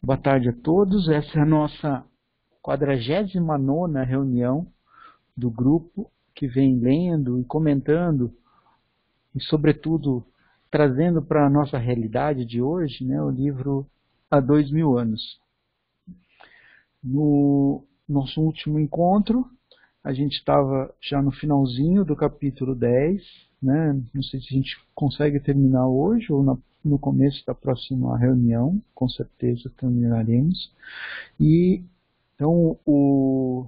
Boa tarde a todos. Essa é a nossa 49ª reunião do grupo que vem lendo e comentando e, sobretudo, trazendo para a nossa realidade de hoje, né, o livro Há 2000 anos. No nosso último encontro, a gente estava já no finalzinho do capítulo 10, né? Não sei se a gente consegue terminar hoje ou no começo da próxima reunião, com certeza terminaremos. E então o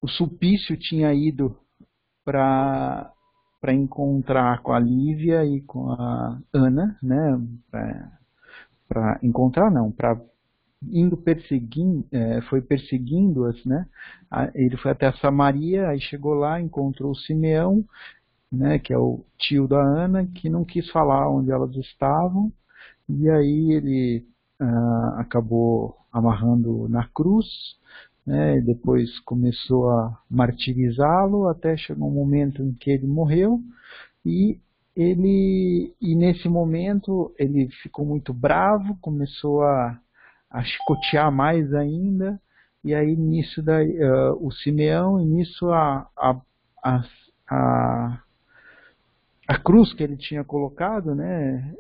Sulpício tinha ido para encontrar com a Lívia e com a Ana, né? Para encontrar não, para indo perseguindo, foi perseguindo-as, né? Ele foi até Samaria, aí chegou lá, encontrou o Simeão, né, que é o tio da Ana, que não quis falar onde elas estavam, e aí ele acabou amarrando na cruz, né, e depois começou a martirizá-lo, até chegou um momento em que ele morreu, e nesse momento ele ficou muito bravo, começou a chicotear mais ainda, e aí nisso o Simeão, e nisso a cruz que ele tinha colocado, né,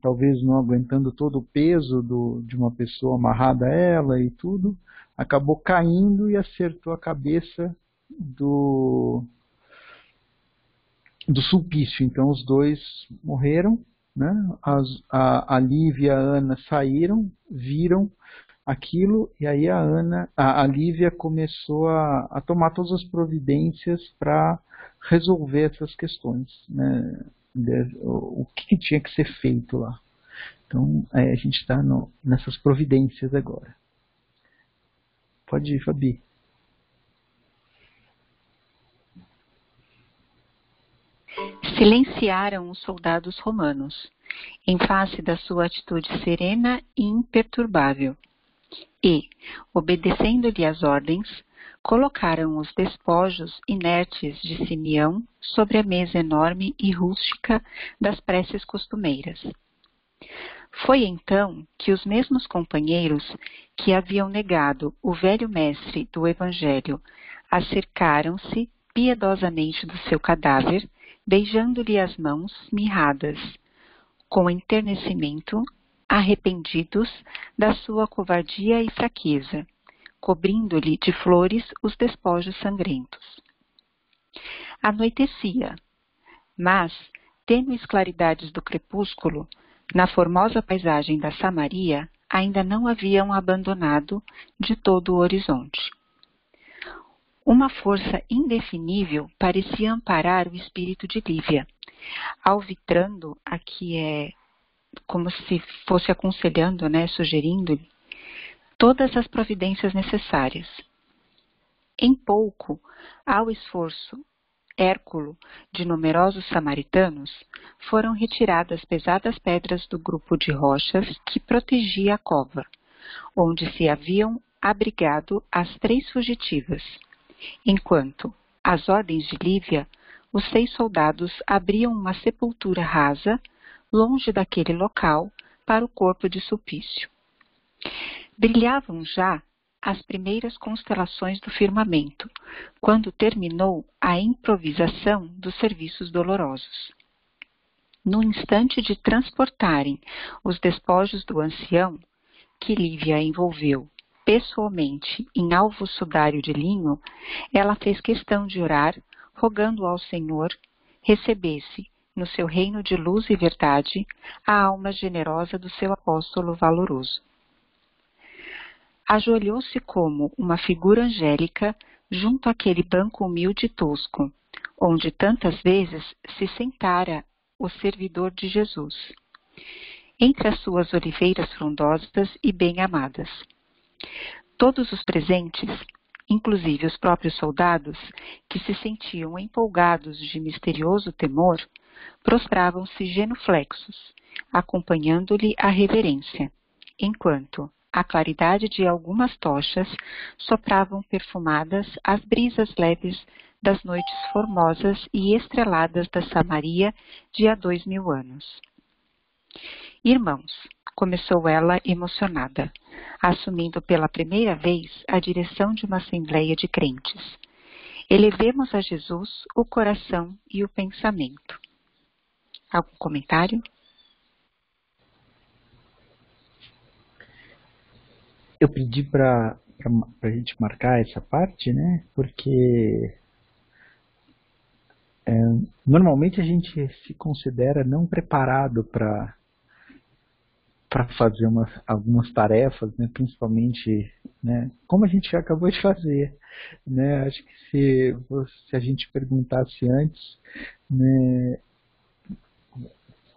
talvez não aguentando todo o peso de uma pessoa amarrada a ela e tudo, acabou caindo e acertou a cabeça do Sulpício. Então os dois morreram, né? A Lívia e a Ana saíram, viram aquilo, e aí a Lívia começou a tomar todas as providências para resolver essas questões, né? O que tinha que ser feito lá. Então a gente está nessas providências agora. Pode ir, Fabi. Silenciaram os soldados romanos, em face da sua atitude serena e imperturbável, e, obedecendo-lhe as ordens, colocaram os despojos inertes de Simeão sobre a mesa enorme e rústica das preces costumeiras. Foi então que os mesmos companheiros que haviam negado o velho mestre do Evangelho acercaram-se piedosamente do seu cadáver, beijando-lhe as mãos mirradas, com enternecimento, arrependidos da sua covardia e fraqueza, cobrindo-lhe de flores os despojos sangrentos. Anoitecia, mas, tênues claridades do crepúsculo, na formosa paisagem da Samaria, ainda não haviam abandonado de todo o horizonte. Uma força indefinível parecia amparar o espírito de Lívia, alvitrando a que como se fosse aconselhando, né, sugerindo-lhe todas as providências necessárias. Em pouco, ao esforço hérculo de numerosos samaritanos, foram retiradas pesadas pedras do grupo de rochas que protegia a cova, onde se haviam abrigado as 3 fugitivas, enquanto, às ordens de Lívia, os 6 soldados abriam uma sepultura rasa, longe daquele local, para o corpo de Sulpício. Brilhavam já as primeiras constelações do firmamento, quando terminou a improvisação dos serviços dolorosos. No instante de transportarem os despojos do ancião, que Lívia envolveu pessoalmente em alvo sudário de linho, ela fez questão de orar, rogando ao Senhor recebesse, no seu reino de luz e verdade, a alma generosa do seu apóstolo valoroso. Ajoelhou-se como uma figura angélica junto àquele banco humilde e tosco, onde tantas vezes se sentara o servidor de Jesus, entre as suas oliveiras frondosas e bem-amadas. Todos os presentes, inclusive os próprios soldados, que se sentiam empolgados de misterioso temor, prostravam-se genuflexos, acompanhando-lhe a reverência, enquanto a claridade de algumas tochas sopravam perfumadas as brisas leves das noites formosas e estreladas da Samaria de há 2000 anos. Irmãos, começou ela emocionada, assumindo pela primeira vez a direção de uma assembleia de crentes. Elevemos a Jesus o coração e o pensamento. Algum comentário? Eu pedi para a gente marcar essa parte, né? Porque normalmente a gente se considera não preparado para fazer algumas tarefas, né? Principalmente, né? Como a gente acabou de fazer, né? Acho que se a gente perguntasse antes, né?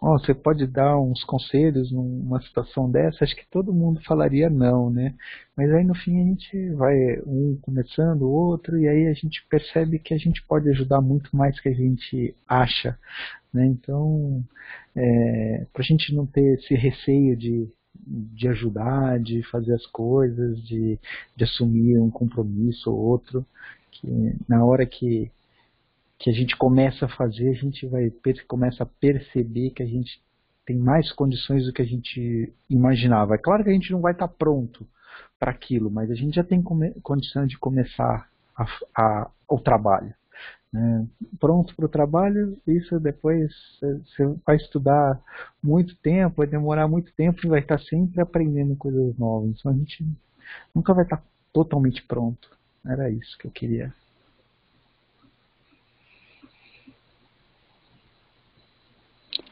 Você pode dar uns conselhos numa situação dessa? Acho que todo mundo falaria não, né? Mas aí no fim a gente vai um começando, o outro, e aí a gente percebe que a gente pode ajudar muito mais que a gente acha, né? Então, para a gente não ter esse receio de ajudar, de fazer as coisas, de assumir um compromisso ou outro, que na hora que a gente começa a fazer, a gente começa a perceber que a gente tem mais condições do que a gente imaginava. É claro que a gente não vai estar pronto para aquilo, mas a gente já tem condição de começar o trabalho, né? Pronto para o trabalho, isso depois você vai estudar muito tempo, vai demorar muito tempo e vai estar sempre aprendendo coisas novas. Então a gente nunca vai estar totalmente pronto. Era isso que eu queria.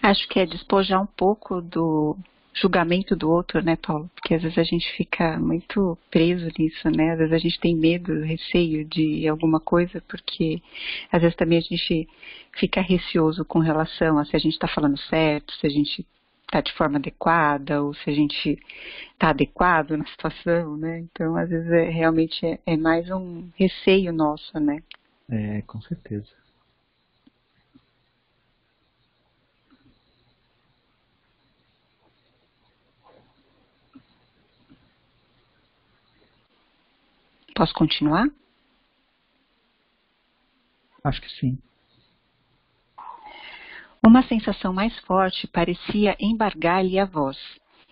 Acho que é despojar um pouco do julgamento do outro, né, Paulo? Porque às vezes a gente fica muito preso nisso, né? Às vezes a gente tem medo, receio de alguma coisa, porque às vezes também a gente fica receoso com relação a se a gente está falando certo, se a gente está de forma adequada, ou se a gente está adequado na situação, né? Então, às vezes, realmente é mais um receio nosso, né? Com certeza. Posso continuar? Acho que sim. Uma sensação mais forte parecia embargar-lhe a voz,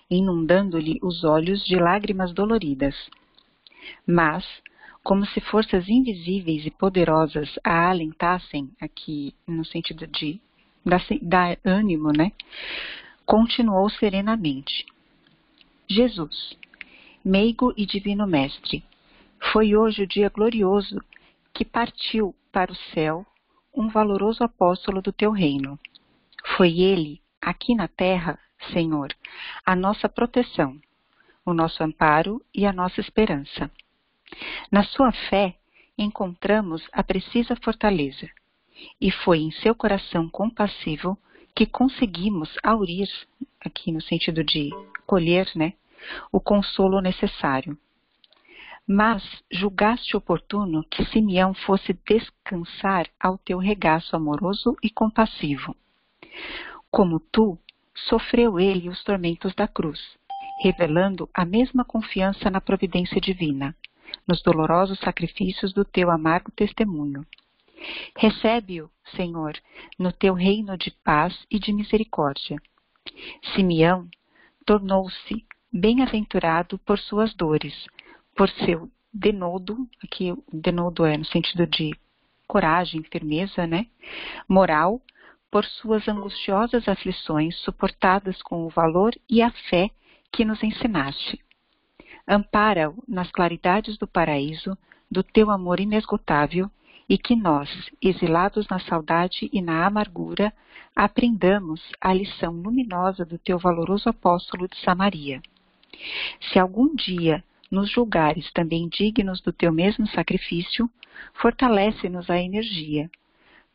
inundando-lhe os olhos de lágrimas doloridas. Mas, como se forças invisíveis e poderosas a alentassem, aqui no sentido de dar ânimo, né? Continuou serenamente. Jesus, meigo e divino mestre, foi hoje o dia glorioso que partiu para o céu um valoroso apóstolo do teu reino. Foi ele, aqui na terra, Senhor, a nossa proteção, o nosso amparo e a nossa esperança. Na sua fé, encontramos a precisa fortaleza, e foi em seu coração compassivo que conseguimos aurir, aqui no sentido de colher, né, o consolo necessário. Mas julgaste oportuno que Simeão fosse descansar ao teu regaço amoroso e compassivo. Como tu, sofreu ele os tormentos da cruz, revelando a mesma confiança na providência divina, nos dolorosos sacrifícios do teu amargo testemunho. Recebe-o, Senhor, no teu reino de paz e de misericórdia. Simeão tornou-se bem-aventurado por suas dores, por seu denodo, aqui o denodo é no sentido de coragem, firmeza, né? Moral, por suas angustiosas aflições suportadas com o valor e a fé que nos ensinaste. Ampara-o nas claridades do paraíso, do teu amor inesgotável, e que nós, exilados na saudade e na amargura, aprendamos a lição luminosa do teu valoroso apóstolo de Samaria. Se algum dia nos julgares também dignos do teu mesmo sacrifício, fortalece-nos a energia,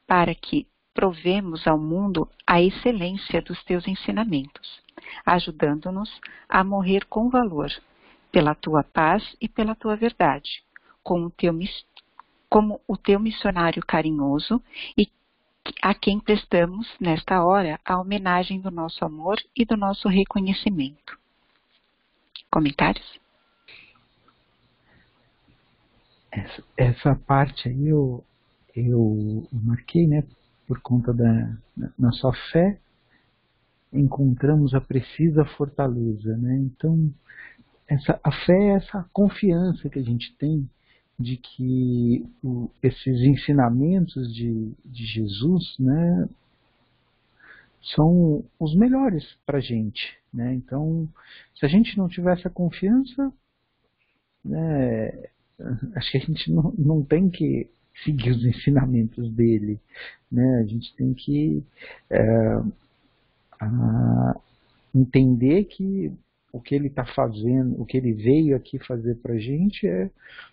para que provemos ao mundo a excelência dos teus ensinamentos, ajudando-nos a morrer com valor, pela tua paz e pela tua verdade, como o teu missionário carinhoso e a quem prestamos, nesta hora, a homenagem do nosso amor e do nosso reconhecimento. Comentários? Essa parte aí eu marquei, né, por conta na sua fé, encontramos a precisa fortaleza, né? Então, a fé é essa confiança que a gente tem de que esses ensinamentos de Jesus, né, são os melhores para a gente, né? Então, se a gente não tiver essa confiança, né, acho que a gente não tem que seguir os ensinamentos dele, né? A gente tem que entender que o que ele está fazendo, o que ele veio aqui fazer para a gente é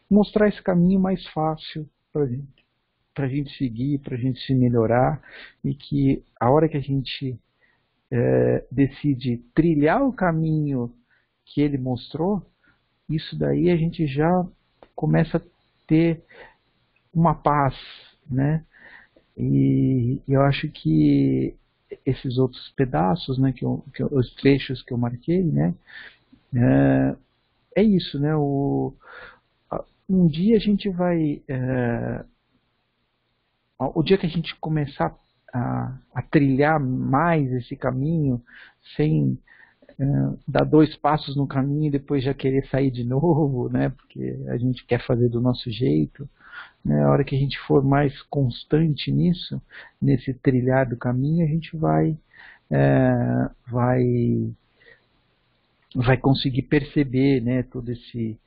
mostrar esse caminho mais fácil para a gente seguir, para a gente se melhorar, e que a hora que a gente decide trilhar o caminho que ele mostrou, isso daí a gente já começa a ter uma paz, né? E eu acho que esses outros pedaços, né, os trechos que eu marquei, né, é isso, né? Um dia a gente vai, o dia que a gente começar a trilhar mais esse caminho, sem dar 2 passos no caminho e depois já querer sair de novo, né? Porque a gente quer fazer do nosso jeito. Né? A hora que a gente for mais constante nisso, nesse trilhar do caminho, a gente vai conseguir perceber, né, todo esse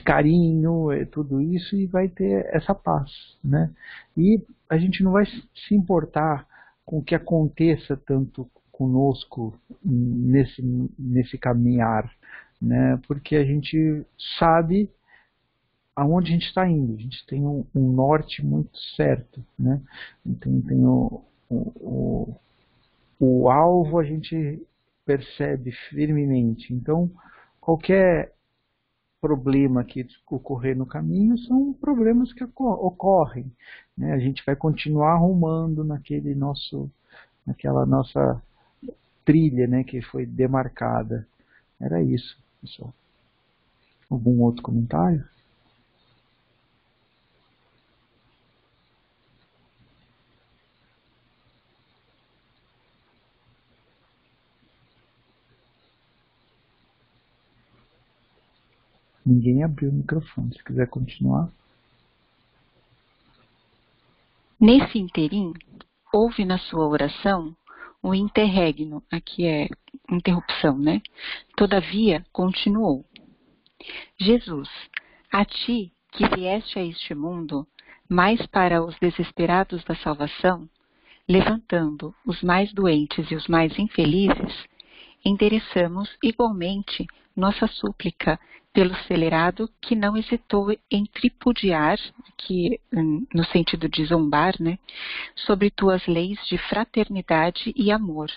carinho, tudo isso, e vai ter essa paz, né? E a gente não vai se importar com o que aconteça tanto conosco nesse caminhar, né? Porque a gente sabe aonde a gente está indo, a gente tem um norte muito certo, né? Então tem o alvo a gente percebe firmemente. Então qualquer problema que ocorrer no caminho são problemas que ocorrem, né? A gente vai continuar arrumando naquela nossa trilha, né, que foi demarcada. Era isso, pessoal. Algum outro comentário? Ninguém abriu o microfone. Se quiser continuar. Nesse interim, houve na sua oração um interregno, aqui é interrupção, né? Todavia, continuou. Jesus, a ti que vieste a este mundo, mais para os desesperados da salvação, levantando os mais doentes e os mais infelizes, endereçamos igualmente nossa súplica pelo celerado que não hesitou em tripudiar, que no sentido de zombar, né, sobre tuas leis de fraternidade e amor,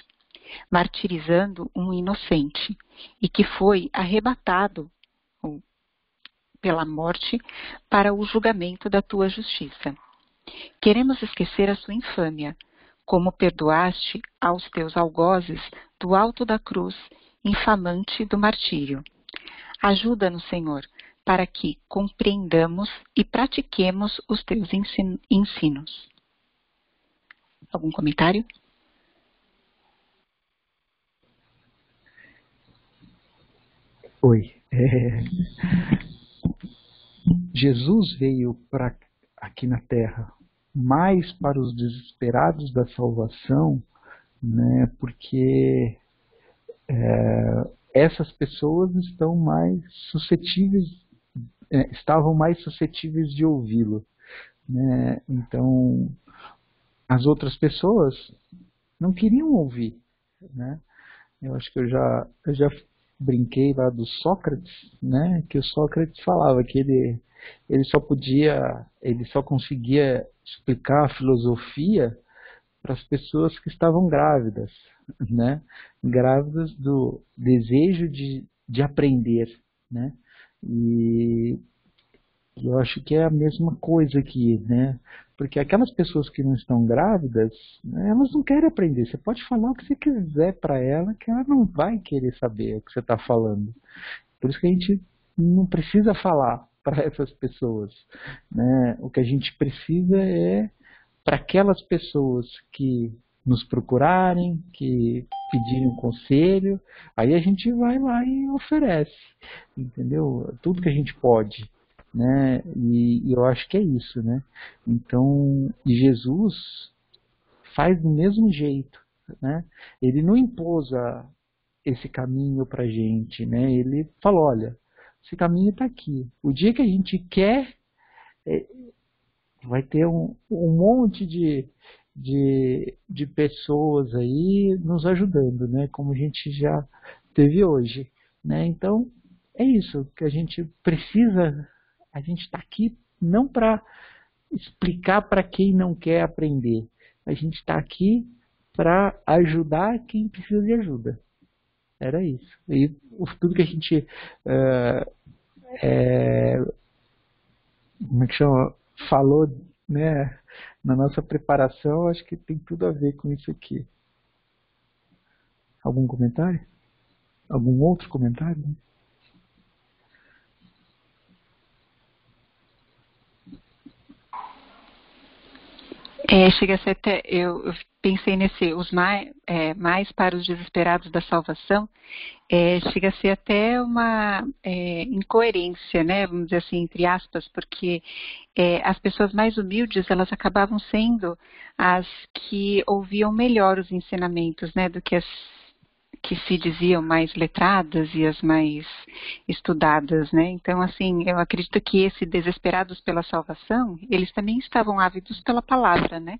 martirizando um inocente, e que foi arrebatado pela morte para o julgamento da tua justiça. Queremos esquecer a sua infâmia, como perdoaste aos teus algozes do alto da cruz, infamante do martírio. Ajuda-nos, Senhor, para que compreendamos e pratiquemos os teus ensinos. Algum comentário? Oi. Jesus veio aqui na Terra mais para os desesperados da salvação, né, porque essas pessoas estavam mais suscetíveis de ouvi-lo, né? Então, as outras pessoas não queriam ouvir, né? Eu acho que eu já brinquei lá do Sócrates, né? Que o Sócrates falava que ele só conseguia explicar a filosofia para as pessoas que estavam grávidas, né? Grávidas do desejo de aprender, né? E eu acho que é a mesma coisa aqui, né? Porque aquelas pessoas que não estão grávidas, né, elas não querem aprender. Você pode falar o que você quiser para ela, que ela não vai querer saber o que você está falando. Por isso que a gente não precisa falar para essas pessoas, né? O que a gente precisa é para aquelas pessoas que nos procurarem, que pedirem um conselho, aí a gente vai lá e oferece, entendeu? Tudo que a gente pode, né? E eu acho que é isso, né? Então, e Jesus faz do mesmo jeito, né? Ele não impôs esse caminho pra gente, né? Ele falou, olha, esse caminho está aqui. O dia que a gente quer, vai ter um monte de pessoas aí nos ajudando, né? Como a gente já teve hoje, né? Então, é isso que a gente precisa. A gente está aqui não para explicar para quem não quer aprender. A gente está aqui para ajudar quem precisa de ajuda. Era isso. E tudo que a gente como é que chama? Falou, né, na nossa preparação, acho que tem tudo a ver com isso aqui. Algum comentário? Algum outro comentário? Chega a ser até, eu pensei nesse, os mais para os desesperados da salvação, chega a ser até uma incoerência, né, vamos dizer assim, entre aspas, porque as pessoas mais humildes, elas acabavam sendo as que ouviam melhor os ensinamentos, né, do que as que se diziam mais letradas e as mais estudadas, né? Então, assim, eu acredito que esses desesperados pela salvação, eles também estavam ávidos pela palavra, né?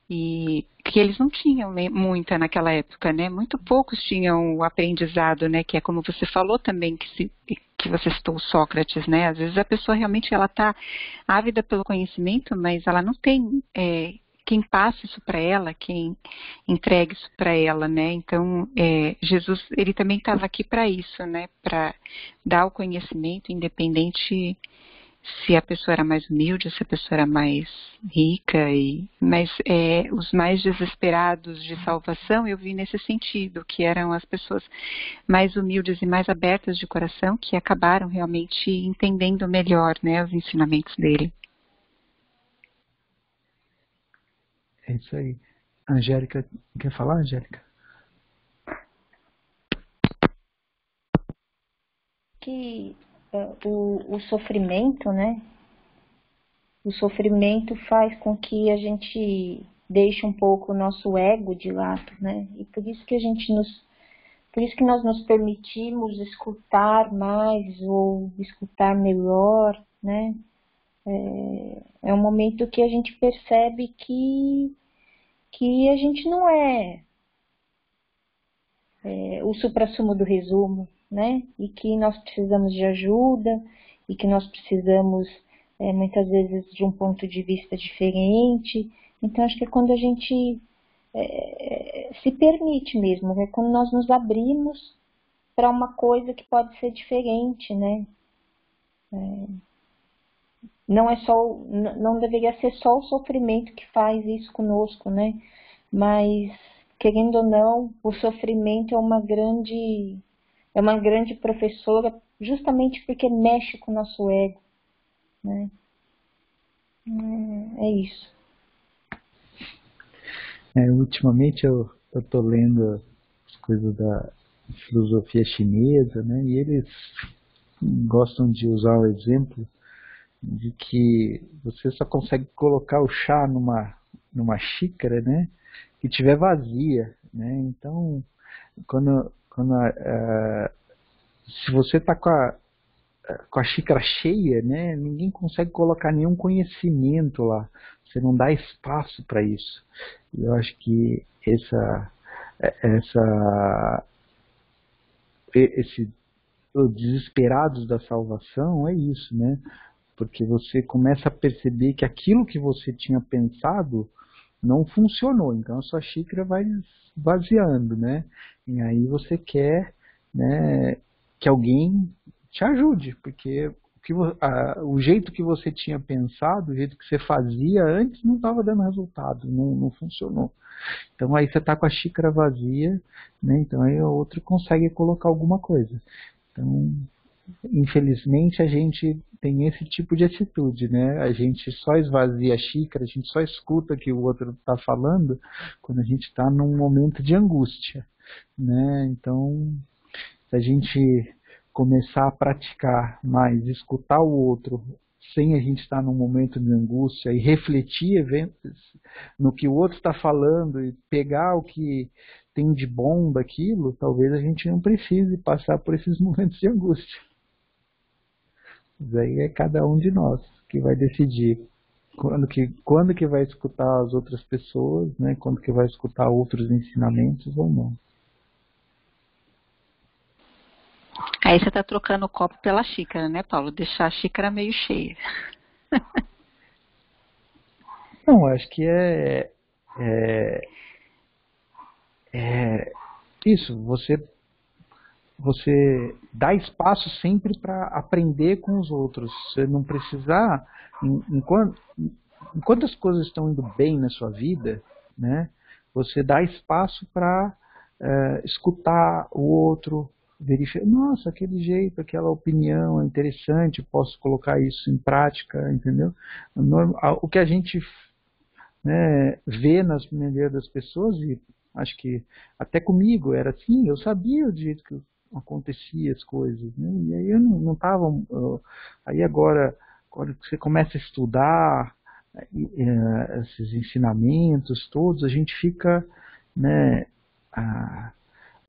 E que eles não tinham muita naquela época, né? Muito poucos tinham o aprendizado, né? Que é como você falou também, que você citou o Sócrates, né? Às vezes a pessoa realmente ela está ávida pelo conhecimento, mas ela não tem quem passe isso para ela, quem entregue isso para ela, né? Então, Jesus, ele também estava aqui para isso, né? Para dar o conhecimento, independente se a pessoa era mais humilde, se a pessoa era mais rica, mas os mais desesperados de salvação eu vi nesse sentido, que eram as pessoas mais humildes e mais abertas de coração, que acabaram realmente entendendo melhor, né, os ensinamentos dele. É isso aí. Angélica, quer falar, Angélica? Que o sofrimento, né? O sofrimento faz com que a gente deixe um pouco o nosso ego de lado, né? E por isso que por isso que nós nos permitimos escutar mais ou escutar melhor, né? É um momento que a gente percebe que a gente não é o suprassumo do resumo, né? E que nós precisamos de ajuda e que nós precisamos muitas vezes de um ponto de vista diferente. Então acho que é quando a gente se permite mesmo, é quando nós nos abrimos para uma coisa que pode ser diferente, né? Não é só, não deveria ser só o sofrimento que faz isso conosco, né? Mas querendo ou não, o sofrimento é uma grande professora, justamente porque mexe com o nosso ego, né? É isso. Ultimamente eu tô lendo as coisas da filosofia chinesa, né? E eles gostam de usar o exemplo de que você só consegue colocar o chá numa xícara, né, que tiver vazia, né? Então, se você está com a xícara cheia, né, ninguém consegue colocar nenhum conhecimento lá. Você não dá espaço para isso. E eu acho que esse os desesperados da salvação é isso, né? Porque você começa a perceber que aquilo que você tinha pensado não funcionou, então a sua xícara vai esvaziando, né? E aí você quer, né, que alguém te ajude, porque o jeito que você tinha pensado, o jeito que você fazia antes não estava dando resultado, não funcionou. Então aí você está com a xícara vazia, né? Então aí o outro consegue colocar alguma coisa. Então infelizmente a gente tem esse tipo de atitude, né? A gente só esvazia a xícara, a gente só escuta o que o outro está falando quando a gente está num momento de angústia, né? Então, se a gente começar a praticar mais, escutar o outro, sem a gente estar num momento de angústia e refletir no que o outro está falando e pegar o que tem de bom daquilo, talvez a gente não precise passar por esses momentos de angústia. Isso aí é cada um de nós que vai decidir quando que vai escutar as outras pessoas, né? Quando que vai escutar outros ensinamentos ou não. Aí você está trocando o copo pela xícara, né, Paulo? Deixar a xícara meio cheia. Não, acho que isso, você dá espaço sempre para aprender com os outros. Você não precisar, enquanto as coisas estão indo bem na sua vida, né, você dá espaço para escutar o outro, verificar, nossa, aquele jeito, aquela opinião é interessante, posso colocar isso em prática, entendeu? O que a gente, né, vê nas maioria das pessoas, e acho que até comigo era assim, eu sabia o jeito que acontecia as coisas, né? E aí eu não estava, aí agora, quando você começa a estudar esses ensinamentos todos, a gente fica, né,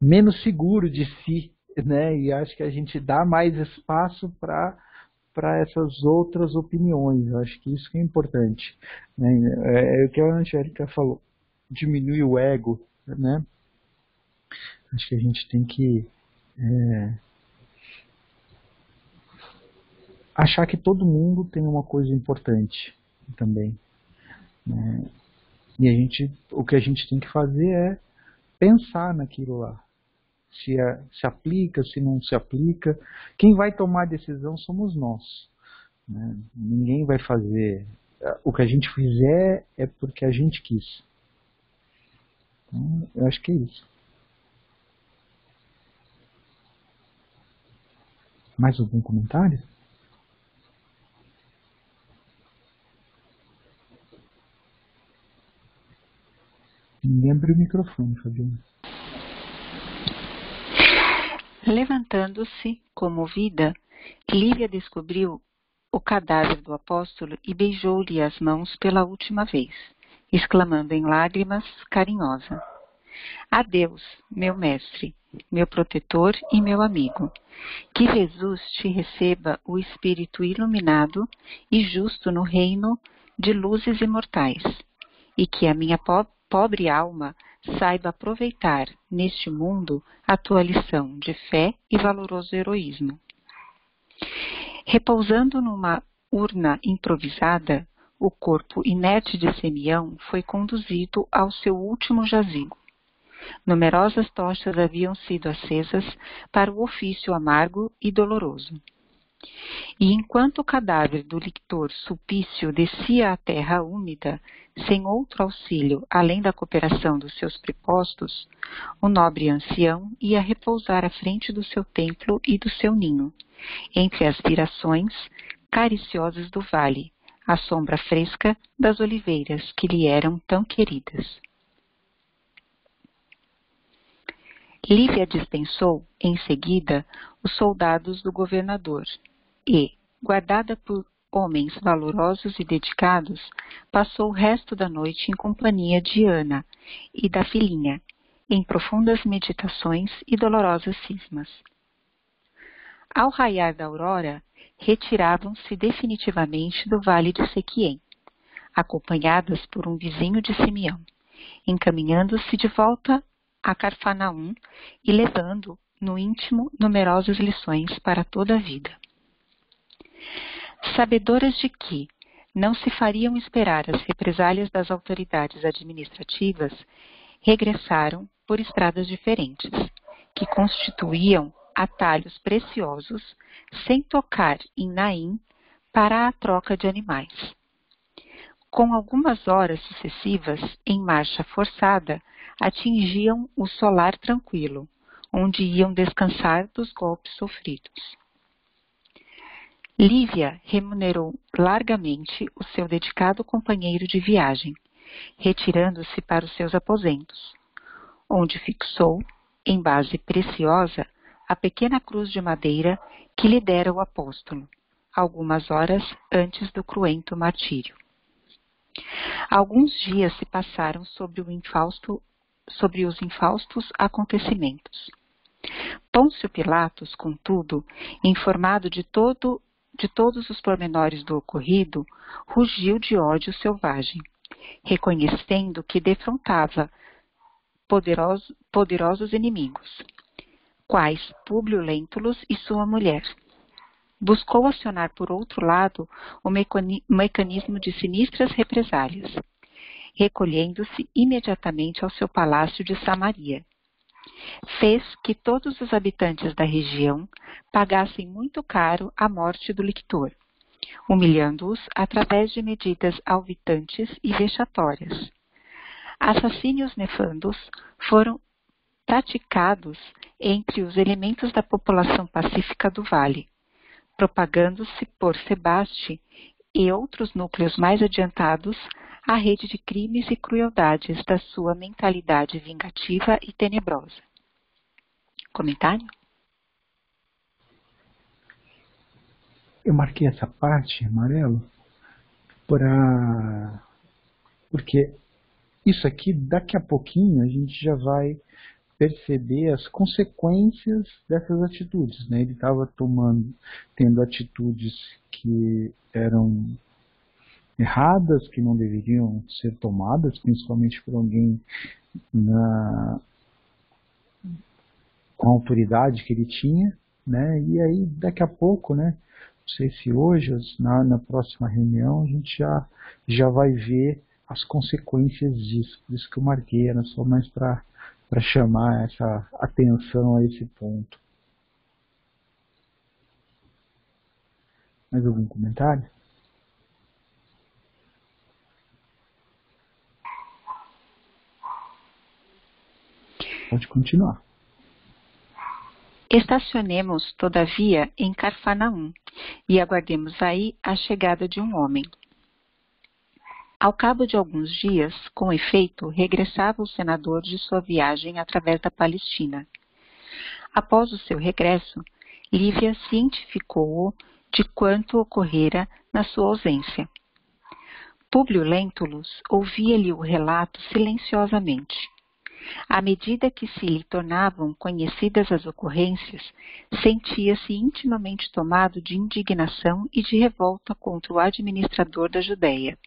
menos seguro de si, né? E acho que a gente dá mais espaço para essas outras opiniões. Eu acho que isso que é importante, né? É o que a Angélica falou, diminuir o ego, né? Acho que a gente tem que achar que todo mundo tem uma coisa importante também, né? E o que a gente tem que fazer é pensar naquilo lá. Se aplica, se não se aplica. Quem vai tomar a decisão somos nós, né? Ninguém vai fazer. O que a gente fizer é porque a gente quis. Então, eu acho que é isso. Mais algum comentário? Ninguém abriu o microfone, Fabiana. Levantando-se, comovida, Lívia descobriu o cadáver do apóstolo e beijou-lhe as mãos pela última vez, exclamando em lágrimas, carinhosa: Adeus, meu mestre, meu protetor e meu amigo. Que Jesus te receba o espírito iluminado e justo no reino de luzes imortais, e que a minha pobre alma saiba aproveitar neste mundo a tua lição de fé e valoroso heroísmo. Repousando numa urna improvisada, o corpo inerte de Simeão foi conduzido ao seu último jazigo. Numerosas tochas haviam sido acesas para o ofício amargo e doloroso. E enquanto o cadáver do lictor Sulpício descia à terra úmida, sem outro auxílio além da cooperação dos seus prepostos, o nobre ancião ia repousar à frente do seu templo e do seu ninho, entre as virações cariciosas do vale, à sombra fresca das oliveiras que lhe eram tão queridas. Lívia dispensou, em seguida, os soldados do governador e, guardada por homens valorosos e dedicados, passou o resto da noite em companhia de Ana e da filhinha, em profundas meditações e dolorosas cismas. Ao raiar da aurora, retiravam-se definitivamente do vale de Sequiem, acompanhadas por um vizinho de Simeão, encaminhando-se de volta a Carfanaum e levando, no íntimo, numerosas lições para toda a vida. Sabedoras de que não se fariam esperar as represálias das autoridades administrativas, regressaram por estradas diferentes, que constituíam atalhos preciosos, sem tocar em Naim, para a troca de animais. Com algumas horas sucessivas, em marcha forçada, atingiam o solar tranquilo, onde iam descansar dos golpes sofridos. Lívia remunerou largamente o seu dedicado companheiro de viagem, retirando-se para os seus aposentos, onde fixou, em base preciosa, a pequena cruz de madeira que lhe dera o apóstolo, algumas horas antes do cruento martírio. Alguns dias se passaram sobre os infaustos acontecimentos. Pôncio Pilatos, contudo, informado de todos os pormenores do ocorrido, rugiu de ódio selvagem, reconhecendo que defrontava poderosos inimigos, quais Públio Lentulus e sua mulher. Buscou acionar, por outro lado, o mecanismo de sinistras represálias, recolhendo-se imediatamente ao seu palácio de Samaria. Fez que todos os habitantes da região pagassem muito caro a morte do lictor, humilhando-os através de medidas alvitantes e vexatórias. Assassínios nefandos foram praticados entre os elementos da população pacífica do vale, propagando-se por Sebaste e outros núcleos mais adiantados a rede de crimes e crueldades da sua mentalidade vingativa e tenebrosa. Comentário? Eu marquei essa parte em amarelo porque isso aqui, daqui a pouquinho, a gente já vai perceber as consequências dessas atitudes, né? Ele estava tendo atitudes que eram erradas, que não deveriam ser tomadas, principalmente por alguém com a autoridade que ele tinha, né? E aí, daqui a pouco, né? Não sei se hoje, na próxima reunião, a gente já vai ver as consequências disso. Por isso que eu marquei, era só mais para chamar essa atenção a esse ponto. Mais algum comentário? Pode continuar. Estacionemos, todavia, em Carfanaum e aguardemos aí a chegada de um homem. Ao cabo de alguns dias, com efeito, regressava o senador de sua viagem através da Palestina. Após o seu regresso, Lívia cientificou-o de quanto ocorrera na sua ausência. Públio Lentulus ouvia-lhe o relato silenciosamente. À medida que se lhe tornavam conhecidas as ocorrências, sentia-se intimamente tomado de indignação e de revolta contra o administrador da Judéia,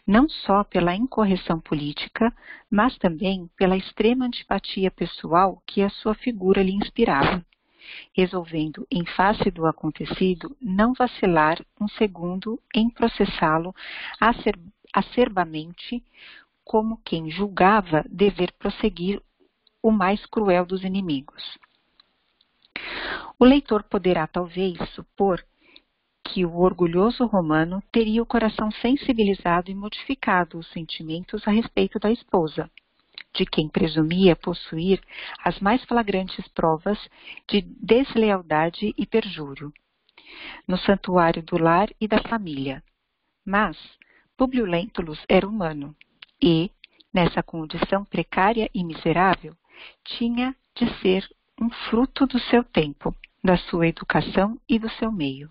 não só pela incorreção política, mas também pela extrema antipatia pessoal que a sua figura lhe inspirava, resolvendo, em face do acontecido, não vacilar um segundo em processá-lo acerbamente, como quem julgava dever prosseguir o mais cruel dos inimigos. O leitor poderá talvez supor que o orgulhoso romano teria o coração sensibilizado e modificado os sentimentos a respeito da esposa, de quem presumia possuir as mais flagrantes provas de deslealdade e perjúrio, no santuário do lar e da família. Mas Públio Lentulus era humano e, nessa condição precária e miserável, tinha de ser um fruto do seu tempo, da sua educação e do seu meio.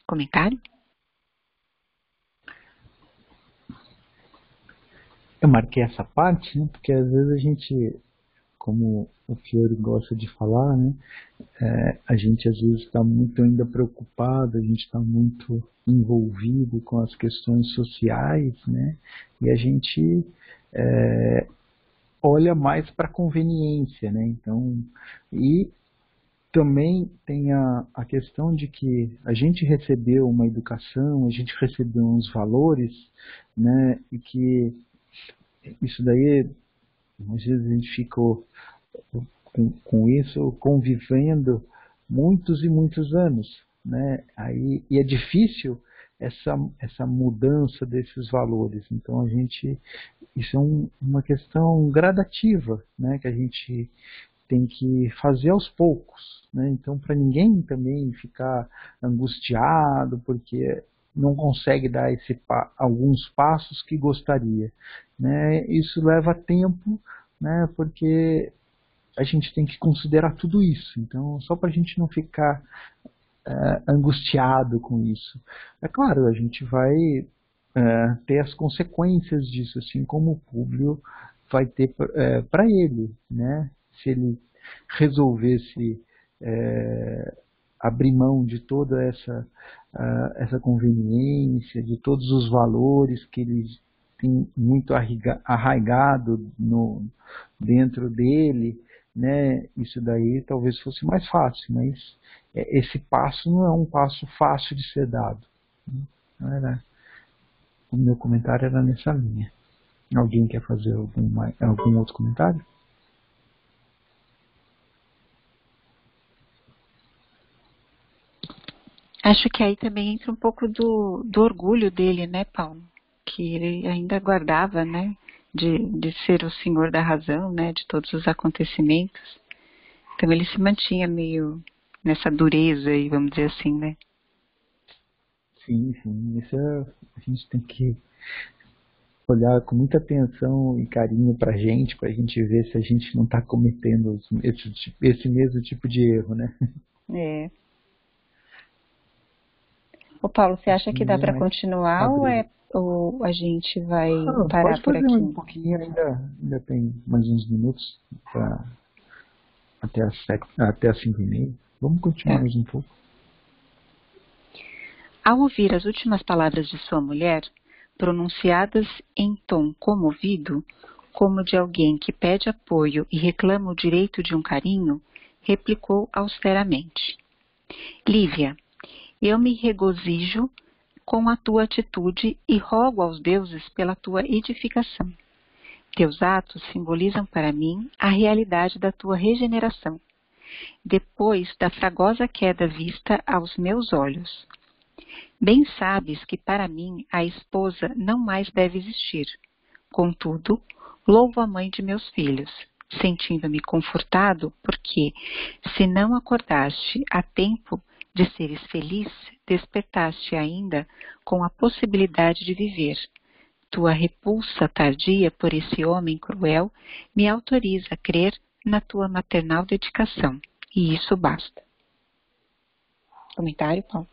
Comentário? Eu marquei essa parte, né, porque às vezes a gente, como o Fiore gosta de falar, né, a gente às vezes está muito ainda preocupado, a gente está muito envolvido com as questões sociais, né, e a gente olha mais para a conveniência, né, então, e também tem a questão de que a gente recebeu uma educação, a gente recebeu uns valores, né, e que isso daí, às vezes a gente ficou com isso convivendo muitos e muitos anos, né? Aí, e é difícil essa mudança desses valores. Então isso é uma questão gradativa, né? Que a gente tem que fazer aos poucos, né? Então, para ninguém também ficar angustiado porque não consegue dar alguns passos que gostaria, né? Isso leva tempo, né? Porque a gente tem que considerar tudo isso. Então, só para a gente não ficar angustiado com isso. É claro, a gente vai ter as consequências disso, assim como o Públio vai ter para ele, né? Se ele resolvesse abrir mão de toda essa conveniência, de todos os valores que ele tem muito arraigado dentro dele, né? Isso daí talvez fosse mais fácil, mas esse passo não é um passo fácil de ser dado. O meu comentário era nessa linha. Alguém quer fazer algum outro comentário? Acho que aí também entra um pouco do orgulho dele, né, Paulo? Que ele ainda guardava, né, de ser o senhor da razão, né, de todos os acontecimentos. Então ele se mantinha meio nessa dureza aí, vamos dizer assim, né? Sim, sim. Isso a gente tem que olhar com muita atenção e carinho pra gente ver se a gente não está cometendo esse mesmo tipo de erro, né? É. Ô Paulo, você acha que dá para continuar ou a gente vai parar pode por fazer aqui? mais um pouquinho, ainda tem mais uns minutos até as 5:30. Vamos continuar mais um pouco. Ao ouvir as últimas palavras de sua mulher, pronunciadas em tom comovido, como de alguém que pede apoio e reclama o direito de um carinho, replicou austeramente: Lívia, eu me regozijo com a tua atitude e rogo aos deuses pela tua edificação. Teus atos simbolizam para mim a realidade da tua regeneração, depois da fragosa queda vista aos meus olhos. Bem sabes que para mim a esposa não mais deve existir. Contudo, louvo a mãe de meus filhos, sentindo-me confortado porque, se não acordaste a tempo de seres feliz, despertaste ainda com a possibilidade de viver. Tua repulsa tardia por esse homem cruel me autoriza a crer na tua maternal dedicação, e isso basta. Comentário, Paulo?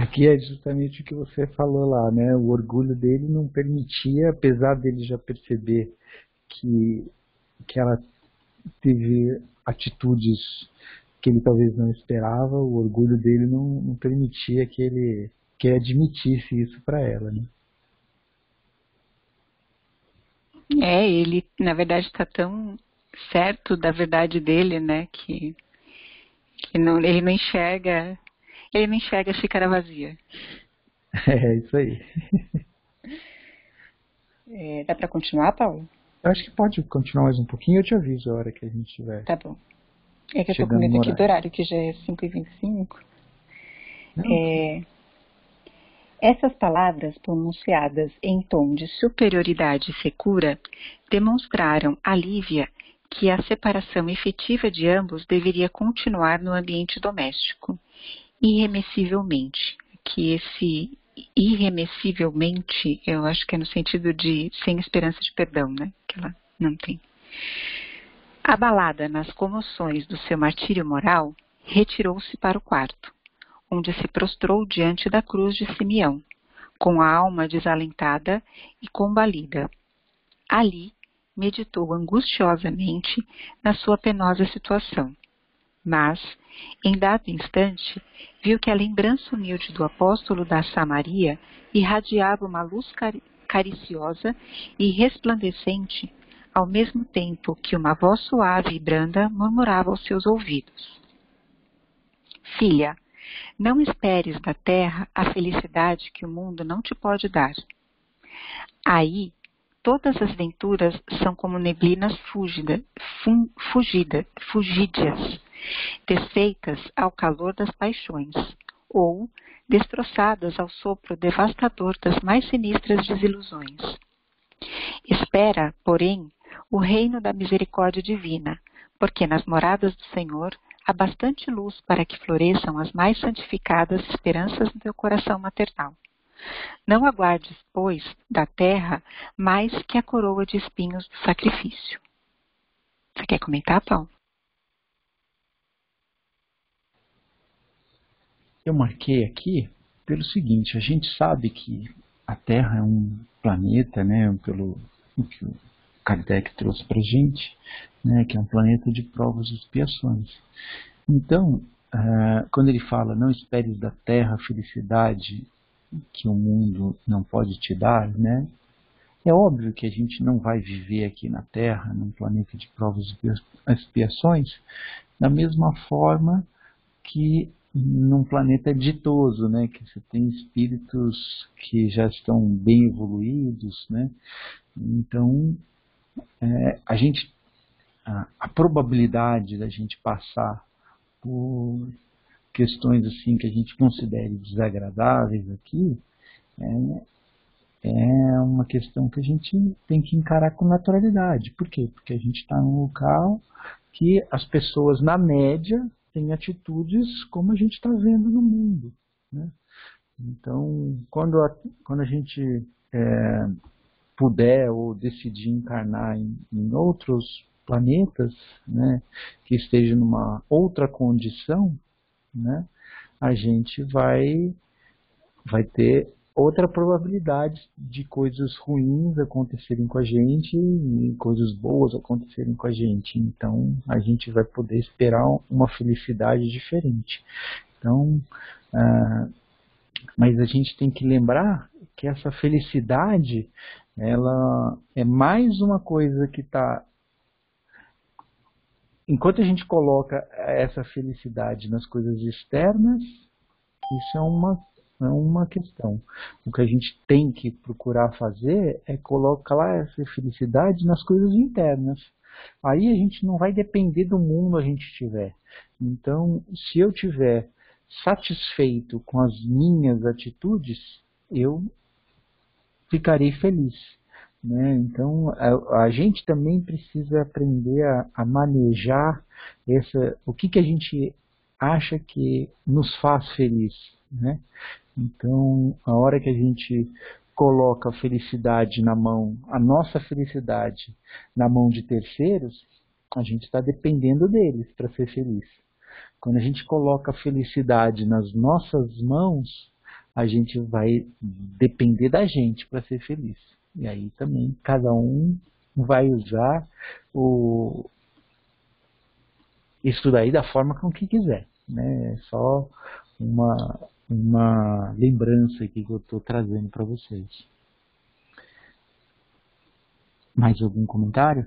Aqui é justamente o que você falou lá, né? O orgulho dele não permitia, apesar dele já perceber que ela teve atitudes que ele talvez não esperava, o orgulho dele não permitia que ele admitisse isso para ela, né? Ele na verdade está tão certo da verdade dele, né, que ele não enxerga a xícara vazia. É isso aí. Dá para continuar, Paulo? Eu acho que pode continuar mais um pouquinho, eu te aviso a hora que a gente tiver. Tá bom. É que eu tô com medo aqui do horário, que já é 5:25. Essas palavras pronunciadas em tom de superioridade secura demonstraram a Lívia que a separação efetiva de ambos deveria continuar no ambiente doméstico, irremessivelmente. Que esse irremessivelmente, eu acho que é no sentido de sem esperança de perdão, né? Que ela não tem. Abalada nas comoções do seu martírio moral, retirou-se para o quarto, onde se prostrou diante da cruz de Simeão, com a alma desalentada e combalida. Ali, meditou angustiosamente na sua penosa situação. Mas, em dado instante, viu que a lembrança humilde do apóstolo da Samaria irradiava uma luz cariciosa e resplandecente, ao mesmo tempo que uma voz suave e branda murmurava aos seus ouvidos. Filha, não esperes da terra a felicidade que o mundo não te pode dar. Aí, todas as venturas são como neblinas fugídias, desfeitas ao calor das paixões, ou destroçadas ao sopro devastador das mais sinistras desilusões. Espera, porém, o reino da misericórdia divina, porque nas moradas do Senhor há bastante luz para que floresçam as mais santificadas esperanças do teu coração maternal. Não aguardes, pois, da terra mais que a coroa de espinhos do sacrifício. Você quer comentar, Paulo? Eu marquei aqui pelo seguinte: a gente sabe que a Terra é um planeta, né, pelo que o Kardec trouxe para a gente, né, que é um planeta de provas e expiações. Então, quando ele fala, não esperes da Terra a felicidade que o mundo não pode te dar, né, é óbvio que a gente não vai viver aqui na Terra, num planeta de provas e expiações, da mesma forma que num planeta ditoso, né, que você tem espíritos que já estão bem evoluídos, né. Então a probabilidade da gente passar por questões assim que a gente considere desagradáveis aqui é uma questão que a gente tem que encarar com naturalidade. Por quê? Porque a gente está num local que as pessoas, na média, têm atitudes como a gente está vendo no mundo, né? Então, quando a gente puder ou decidir encarnar em outros planetas, né, que esteja numa outra condição, né, a gente vai ter outra probabilidade de coisas ruins acontecerem com a gente e coisas boas acontecerem com a gente. Então, a gente vai poder esperar uma felicidade diferente. Então, mas a gente tem que lembrar que essa felicidade, ela é mais uma coisa que está... Enquanto a gente coloca essa felicidade nas coisas externas, isso é uma questão. O que a gente tem que procurar fazer é colocar essa felicidade nas coisas internas. Aí a gente não vai depender do mundo a gente estiver. Então, se eu tiver satisfeito com as minhas atitudes, eu ficarei feliz, né? Então, a gente também precisa aprender a manejar o que a gente acha que nos faz feliz, né? Então, a hora que a gente coloca a felicidade na mão, a nossa felicidade na mão de terceiros, a gente está dependendo deles para ser feliz. Quando a gente coloca a felicidade nas nossas mãos, a gente vai depender da gente para ser feliz. E aí também cada um vai usar isso daí da forma com que quiser, né? É só uma lembrança aqui que eu estou trazendo para vocês. Mais algum comentário?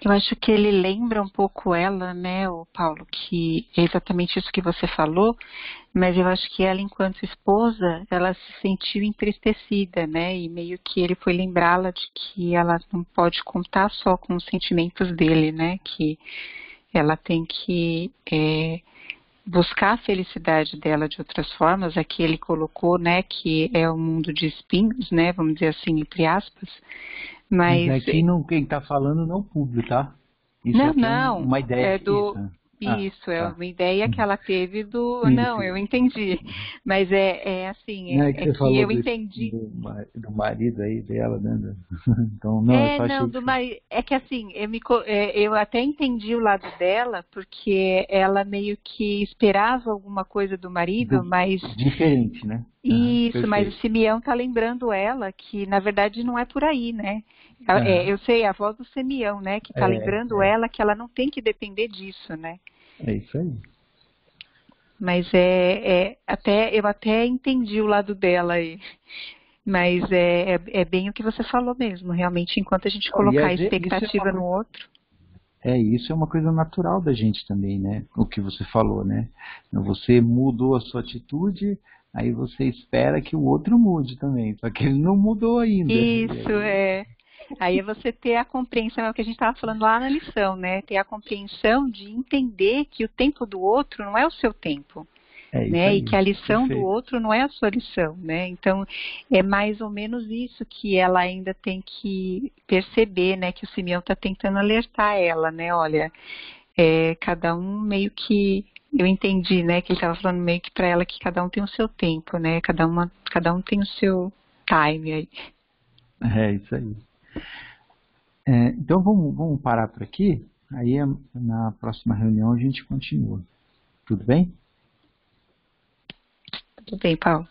Eu acho que ele lembra um pouco ela, né, o Paulo, que é exatamente isso que você falou, mas eu acho que ela, enquanto esposa, ela se sentiu entristecida, né, e meio que ele foi lembrá-la de que ela não pode contar só com os sentimentos dele, né, que ela tem que buscar a felicidade dela de outras formas. Aqui ele colocou, né, que é um mundo de espinhos, né, vamos dizer assim, entre aspas. Mas aqui quem está falando não é o público, tá? Isso não, uma ideia. é do... Isso, é uma ideia que ela teve do... Isso. Não, eu entendi. Mas assim, não é que, você falou eu entendi. Do marido aí dela, né? Então, não, eu só achei do marido. É que assim, eu até entendi o lado dela, porque ela meio que esperava alguma coisa do marido, mas... Diferente, né? Isso, perfeito. Mas o Simeão tá lembrando ela que, na verdade, não é por aí, né? Eu sei, a voz do Simeão, né? Que tá lembrando ela que ela não tem que depender disso, né? É isso aí. Mas eu até entendi o lado dela aí. Mas é bem o que você falou mesmo, realmente, enquanto a gente colocar a expectativa no outro. Isso é uma coisa natural da gente também, né? O que você falou, né? Você mudou a sua atitude, aí você espera que o outro mude também, só que ele não mudou ainda. Isso, Aí é você ter a compreensão, é o que a gente estava falando lá na lição, né? Ter a compreensão de entender que o tempo do outro não é o seu tempo. É isso Né? aí. E que a lição Perfeito. do outro não é a sua lição, né? Então, é mais ou menos isso que ela ainda tem que perceber, né? Que o Simeão está tentando alertar ela, né? Olha, cada um meio que... Eu entendi, né? Que ele estava falando meio que para ela que cada um tem o seu tempo, né? Cada um tem o seu time aí. É isso aí. Então vamos parar por aqui. Aí na próxima reunião a gente continua. Tudo bem? Tudo bem, Paulo.